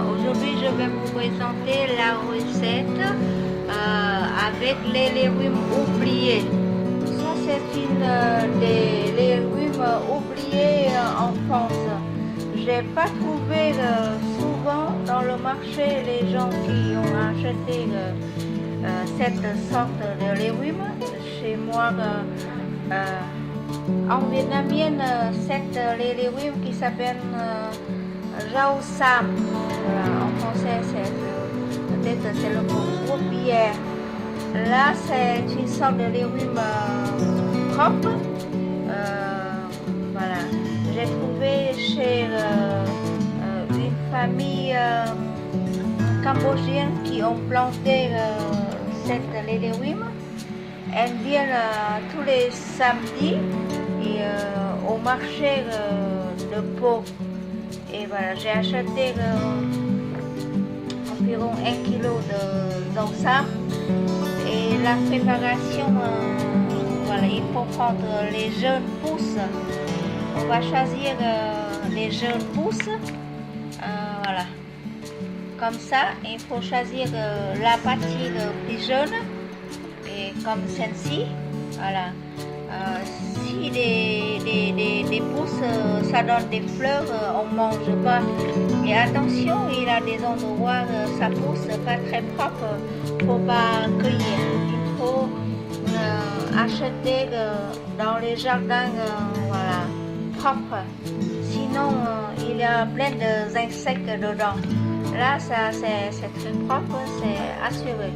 Aujourd'hui, je vais vous présenter la recette avec les légumes oubliés. Ça, c'est une des légumes oubliés en France. Je n'ai pas trouvé souvent dans le marché les gens qui ont acheté cette sorte de légumes. Chez moi, en vietnamien, les légumes qui s'appellent rau sam. En français, peut-être c'est le mot tourbière. Là, c'est une sorte de légumes propre. Voilà. J'ai trouvé chez une famille cambodgienne qui ont planté les légumes. Elles viennent tous les samedis et, au marché de Pau. Et voilà, j'ai acheté environ 1 kilo de sam. Et la préparation, voilà, il faut prendre les jeunes pousses. On va choisir les jeunes pousses. Voilà. Comme ça, il faut choisir la partie plus jeune. Et comme celle-ci, voilà. Si des pousses, ça donne des fleurs, on ne mange pas. Et attention, il y a des endroits où ça pousse pas très propre, il ne faut pas cueillir. Il faut acheter dans les jardins voilà, propres. Sinon, il y a plein d'insectes dedans. Là, ça c'est très propre, c'est assuré.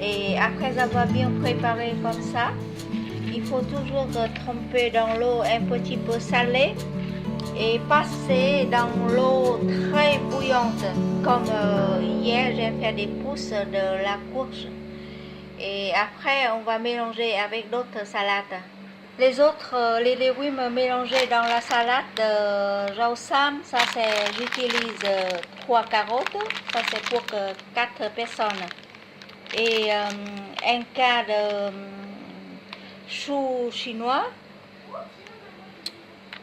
Et après avoir bien préparé comme ça, il faut toujours tremper dans l'eau un petit peu salée et passer dans l'eau très bouillante. Comme hier, j'ai fait des pousses de la courge. Et après, on va mélanger avec d'autres salades. Les autres, les légumes mélangés dans la salade de rau sam, ça c'est, j'utilise 3 carottes, ça c'est pour 4 personnes. Et un quart de chou chinois,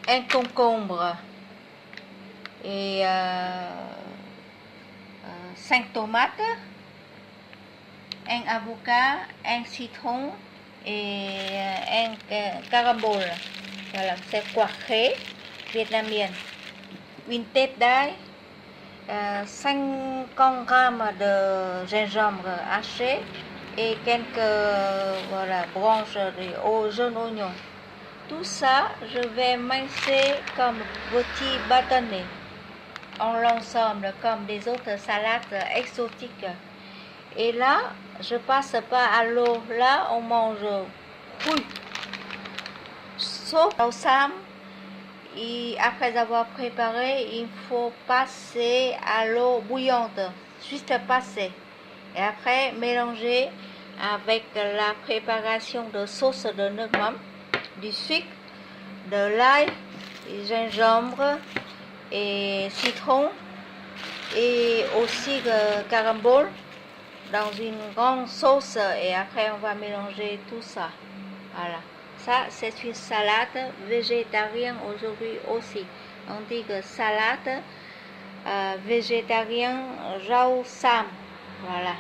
un concombre et 5 tomates, un avocat, un citron et un carambole. Voilà, c'est poivré vietnamienne. Une tête d'ail, 50 grammes de gingembre haché et quelques voilà, branches de jaunes oignons. Tout ça, je vais mincer comme petits bâtonnets en l'ensemble, comme des autres salades exotiques. Et là, je passe pas à l'eau. Là, on mange cru. Sauf au sam. Et après avoir préparé, il faut passer à l'eau bouillante. Juste passer. Et après, mélanger avec la préparation de sauce de neumam, du sucre, de l'ail, du gingembre et citron et aussi carambole dans une grande sauce et après on va mélanger tout ça. Voilà. Ça c'est une salade végétarienne aujourd'hui aussi. On dit que salade végétarienne rau sam. Voilà.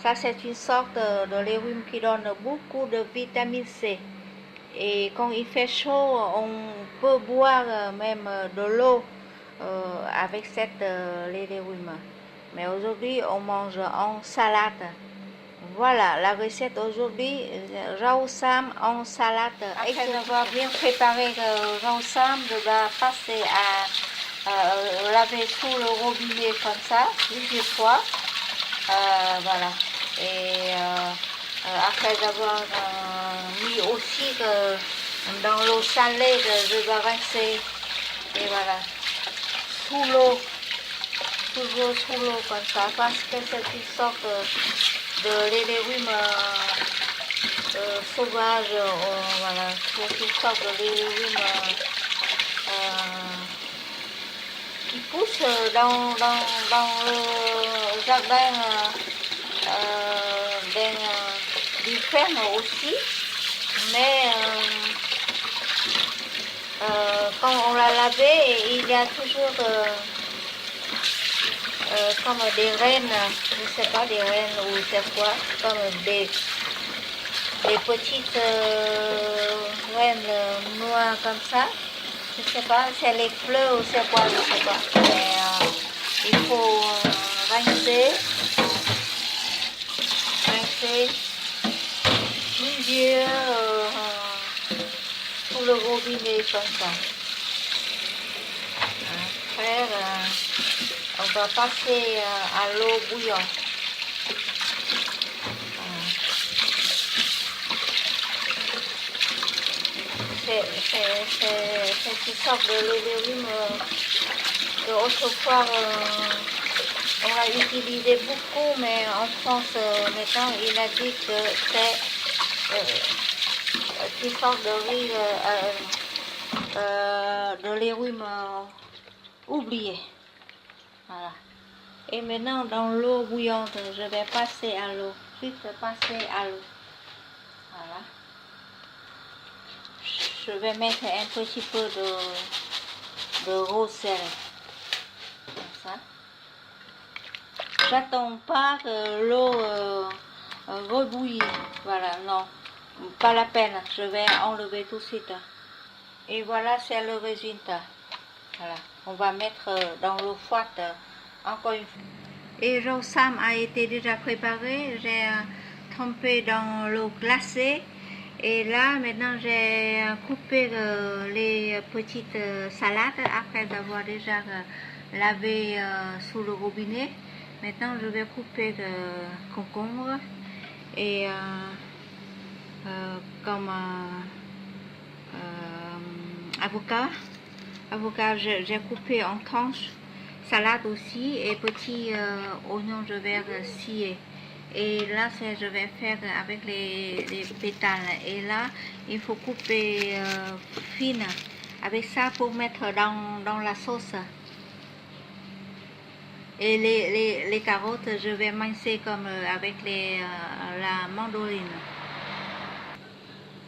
Ça c'est une sorte de légume qui donne beaucoup de vitamine C. Et quand il fait chaud, on peut boire même de l'eau avec les légumes. Mais aujourd'hui, on mange en salade. Voilà, la recette aujourd'hui, rau sam en salade. Après avoir bien préparé le rau sam, je vais passer à laver sous le robinet comme ça, plusieurs fois. Voilà. Et après avoir mis aussi dans l'eau salée, je vais rincer. Et voilà. Sous l'eau. Toujours sous l'eau comme ça, parce que c'est une sorte de légumes sauvages, voilà, c'est une sorte de légumes qui poussent dans le jardin du ferme aussi, mais quand on l'a lavé, il y a toujours comme des rennes, je ne sais pas, des rennes ou c'est quoi, comme des petites rennes noires comme ça. Je ne sais pas, c'est les fleurs ou c'est quoi, je ne sais pas. Mais il faut rincer plusieurs sous le robinet comme ça. Après, on va passer à l'eau bouillante. C'est une sorte de légumes que autrefois on a utilisé beaucoup, mais en France maintenant il a dit que c'est une sorte de riz de légumes oubliés. Voilà. Et maintenant dans l'eau bouillante, je vais passer à l'eau. Juste passer à l'eau. Voilà. Je vais mettre un petit peu de rose sel. Comme ça. J'attends pas que l'eau rebouille. Voilà, non. Pas la peine. Je vais enlever tout de suite. Et voilà, c'est le résultat. Voilà. On va mettre dans l'eau froide encore une fois. Et le sam a été déjà préparé. J'ai trempé dans l'eau glacée. Et là, maintenant, j'ai coupé les petites salades après avoir déjà lavé sous le robinet. Maintenant, je vais couper le concombre et comme avocat. Avocat, j'ai coupé en tranches. Salade aussi et petits oignons, je vais scier. Et là, je vais faire avec les pétales. Et là, il faut couper fine avec ça pour mettre dans la sauce. Et les carottes, je vais mincer comme avec la mandoline.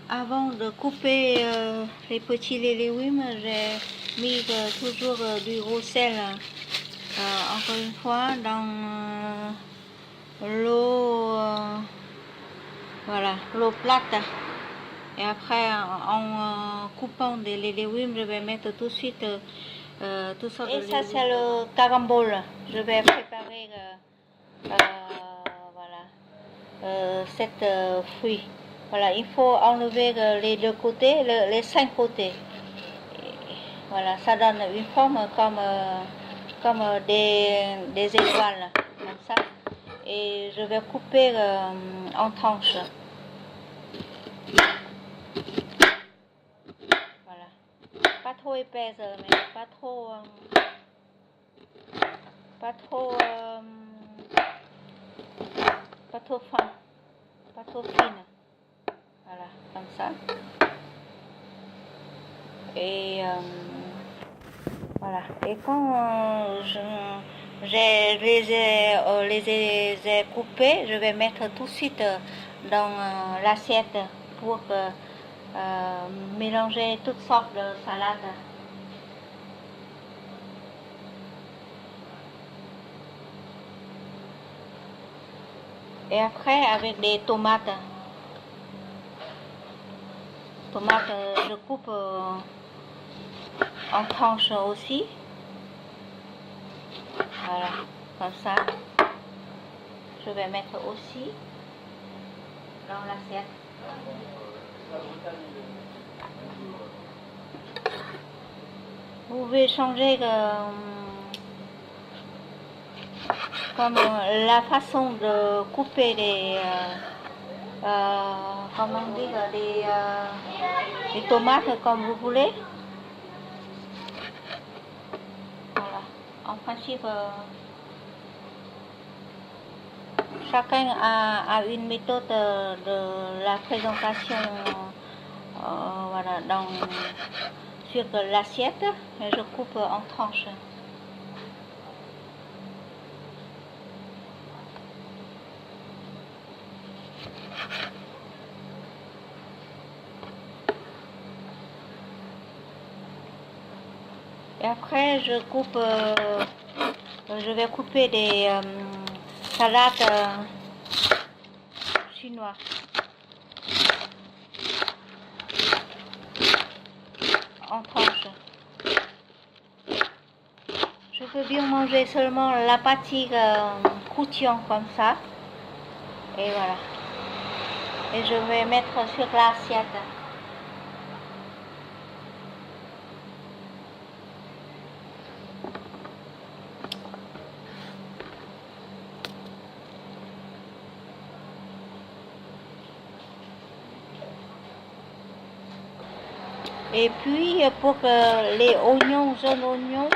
Avant de couper les petits légumes, j'ai mis toujours du gros sel. Encore une fois, dans l'eau, voilà, l'eau plate. Et après, en coupant les légumes, je vais mettre tout de suite tout ça. Et ça, c'est le carambole. Je vais préparer voilà, cette fruit. Voilà, il faut enlever les deux côtés, les 5 côtés. Et voilà, ça donne une forme comme des étoiles, comme ça. Et je vais couper en tranches. Voilà. Pas trop épaisse, mais pas trop fin, pas trop fine. Voilà, comme ça. Et voilà. Et quand je les ai coupés, je vais mettre tout de suite dans l'assiette pour mélanger toutes sortes de salades. Et après, avec des tomates. Tomates, je coupe en tranches aussi. Voilà, comme ça. Je vais mettre aussi dans l'assiette. Vous pouvez changer comme la façon de couper comment dire, les tomates comme vous voulez. Voilà. En principe, chacun a une méthode de la présentation voilà, sur l'assiette, mais je coupe en tranches. Et après, je coupe Je vais couper des salades chinoises. En tranches. Je peux bien manger seulement la partie croustillant comme ça. Et voilà. Et je vais mettre sur l'assiette. Et puis pour que les oignons, jaunes oignons,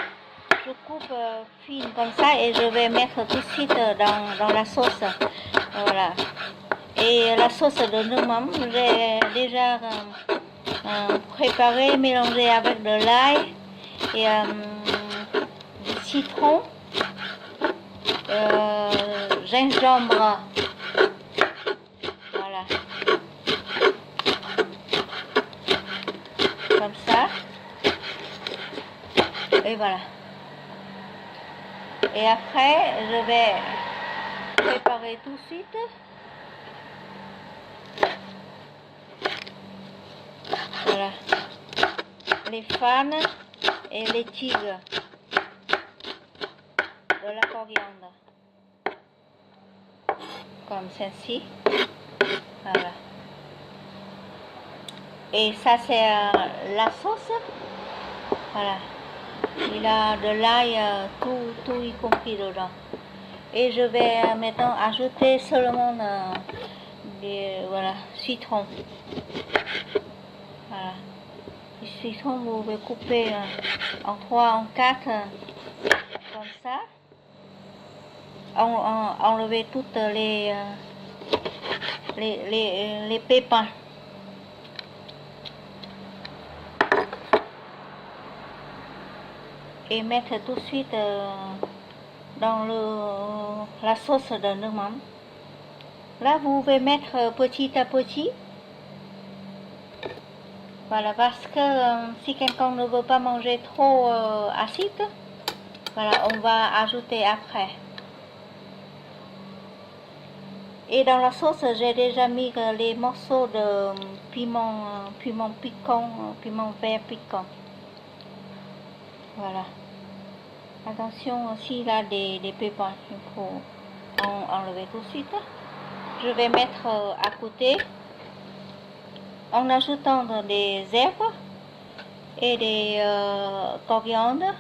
je coupe fine comme ça et je vais mettre tout de suite dans la sauce. Voilà. Et la sauce de Numam, j'ai déjà préparé, mélangé avec de l'ail et du citron, gingembre. Voilà. Comme ça. Et voilà. Et après, je vais préparer tout de suite. Voilà. Les fans et les tigres de la coriandre. Comme ceci. Voilà. Et ça, c'est la sauce. Voilà. Il a de l'ail, tout y compris dedans. Et je vais maintenant ajouter seulement voilà, citron. Voilà. Le citron, vous pouvez couper en 3, en 4, comme ça. Enlever toutes les pépins. Et mettre tout de suite dans la sauce de Numam. Là, vous pouvez mettre petit à petit. Voilà, parce que si quelqu'un ne veut pas manger trop acide, voilà, on va ajouter après. Et dans la sauce, j'ai déjà mis les morceaux de piment piquant, piment vert piquant. Voilà. Attention, s'il a des pépins, il faut enlever tout de suite. Je vais mettre à côté en ajoutant des herbes et des coriandres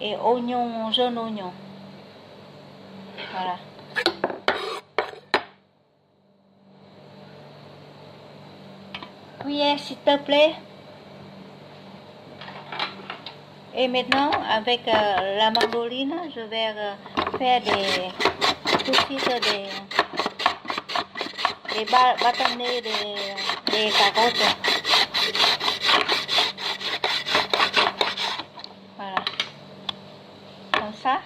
et oignons, jaunes oignons. Voilà. Cuillère s'il te plaît. Et maintenant, avec la mandoline, je vais faire tout de suite des bâtonnets des carottes. Voilà. Comme ça.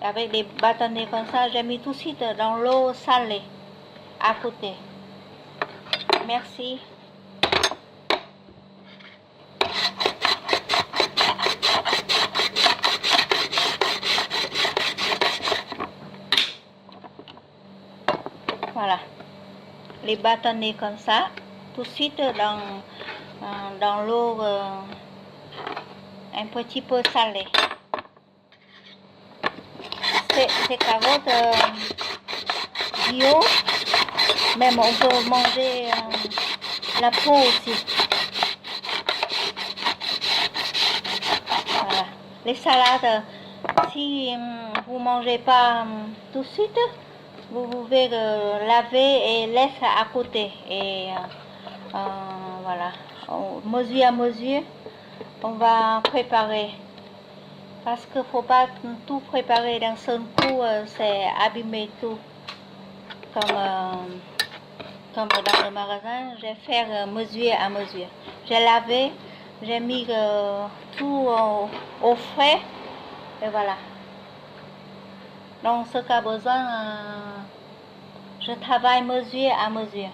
Avec des bâtonnets comme ça, j'ai mis tout de suite dans l'eau salée à côté. Merci. Voilà, les bâtonnets comme ça, tout de suite dans l'eau un petit peu salée. Ces carottes bio, même on peut manger la peau aussi. Voilà. Les salades, si vous ne mangez pas tout de suite, vous pouvez laver et laisser à côté. Et voilà, mesure à mesure, on va préparer. Parce qu'il ne faut pas tout préparer d'un seul coup, c'est abîmer tout. Comme dans le magasin, je vais faire mesure à mesure. J'ai lavé, j'ai mis tout au frais, et voilà. Donc, ce qu'a besoin, je travaille mesure à mesure.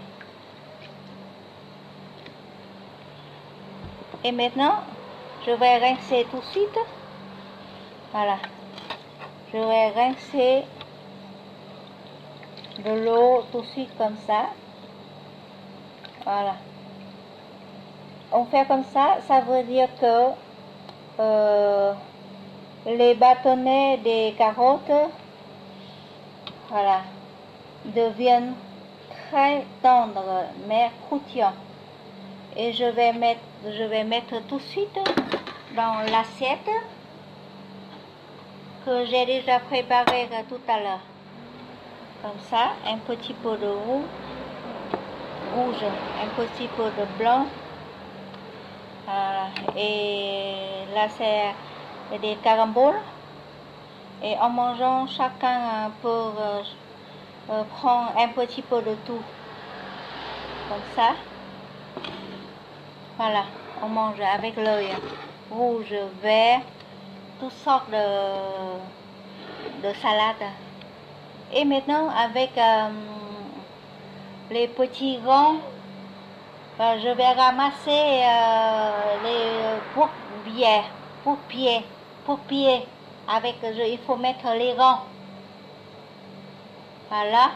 Et maintenant, je vais rincer tout de suite. Voilà. je vais rincer de l'eau tout de suite comme ça. Voilà. On fait comme ça veut dire que les bâtonnets des carottes, voilà, deviennent très tendres mais croustillants. Et je vais mettre tout de suite dans l'assiette que j'ai déjà préparée tout à l'heure. Comme ça, un petit peu de rouge, un petit peu de blanc. Voilà. Et là, c'est des caramboles. Et en mangeant, chacun peut prendre un petit peu de tout. Comme ça. Voilà, on mange avec l'œil. Rouge, vert, toutes sortes de salades. Et maintenant, avec les petits gants, je vais ramasser les pour-pieds. Avec, il faut mettre les gants. Voilà.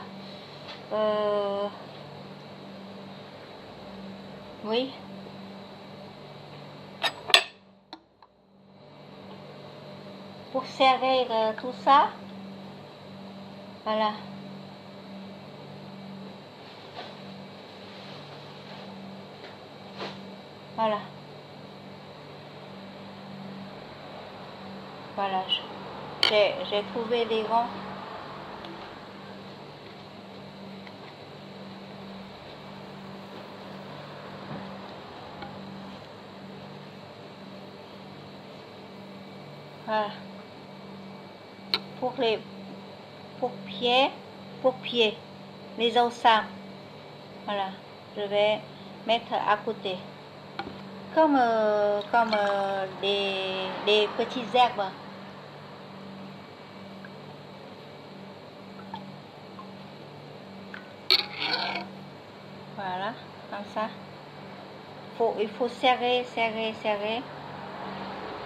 Oui. Pour serrer tout ça. Voilà. Voilà. Voilà. J'ai trouvé les gants. Voilà. Pour pieds, les ensembles. Voilà, je vais mettre à côté. Comme des petites herbes. Voilà, comme ça. Il faut serrer.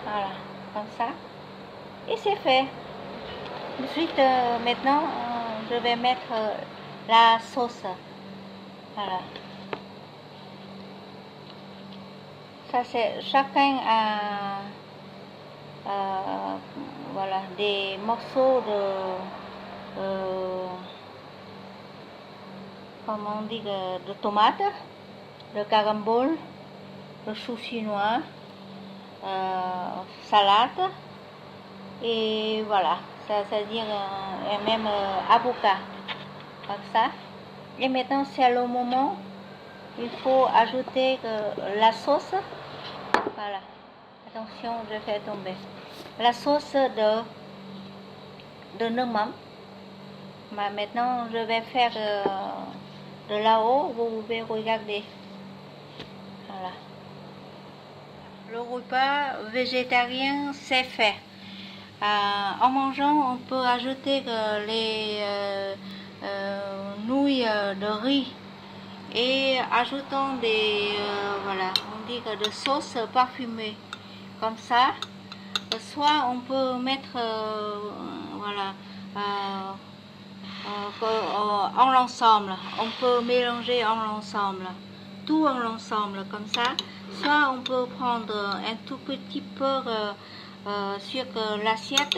Voilà, comme ça. Et c'est fait. Ensuite, maintenant, je vais mettre la sauce. Voilà. Ça, c'est chacun a voilà, des morceaux de comment on dit, de tomates, de caramboles, de chou chinois, salade, et voilà, c'est-à-dire et même avocat, comme ça. Et maintenant, c'est le moment, il faut ajouter la sauce. Voilà, attention, je fais tomber. La sauce de Neumam. Maintenant, je vais faire de là-haut, vous pouvez regarder. Voilà. Le repas végétarien, c'est fait. En mangeant, on peut ajouter les nouilles de riz et ajoutant des voilà, on dit que de sauce parfumée comme ça. Soit on peut mettre voilà en l'ensemble, on peut mélanger en l'ensemble, tout en l'ensemble comme ça. Soit on peut prendre un tout petit peu sur l'assiette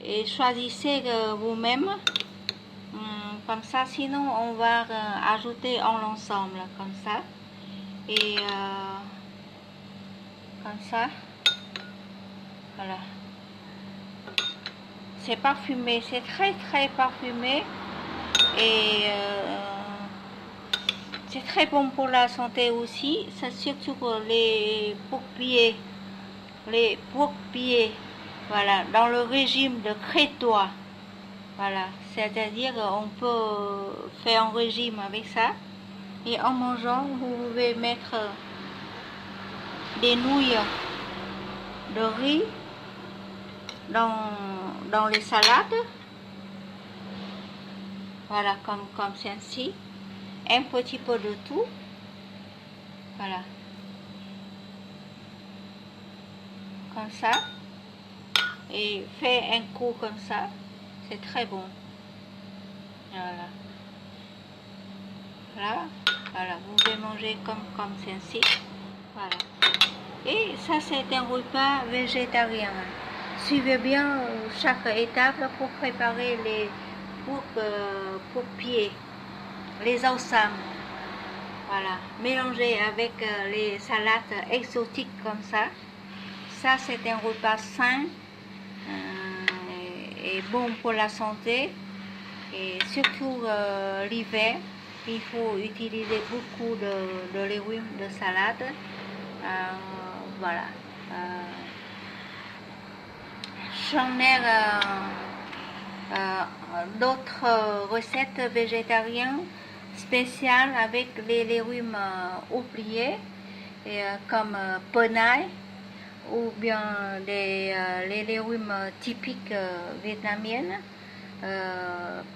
et choisissez vous-même comme ça, sinon on va ajouter en l'ensemble comme ça et comme ça. Voilà, c'est parfumé, c'est très parfumé et c'est très bon pour la santé aussi. C'est surtout pour les pourpiers, voilà, dans le régime de crétois. Voilà, c'est-à-dire on peut faire un régime avec ça. Et en mangeant, vous pouvez mettre des nouilles de riz dans les salades. Voilà, comme ceci. Un petit peu de tout. Voilà. Comme ça. et fait un coup comme ça, c'est très bon. Voilà. Là, voilà, vous pouvez manger comme ceci. Voilà. Et ça, c'est un repas végétarien. Suivez bien chaque étape pour préparer les pour pieds, les awsam. Voilà, mélangez avec les salades exotiques comme ça. Ça, c'est un repas sain et bon pour la santé. Et surtout l'hiver, il faut utiliser beaucoup de légumes, de salade. Voilà. J'en ai d'autres recettes végétariennes spéciales avec les légumes oubliés, comme penaille ou bien les légumes typiques vietnamiennes,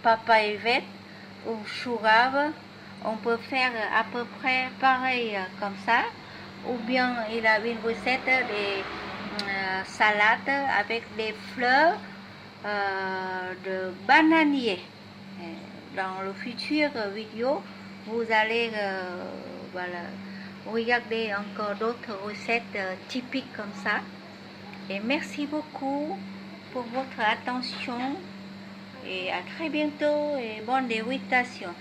papaye verte ou chou rave. On peut faire à peu près pareil comme ça, ou bien il a une recette des salades avec des fleurs de bananier. Dans le futur vidéo, vous allez voilà, regarder encore d'autres recettes typiques comme ça. Et merci beaucoup pour votre attention et à très bientôt et bonne dégustation.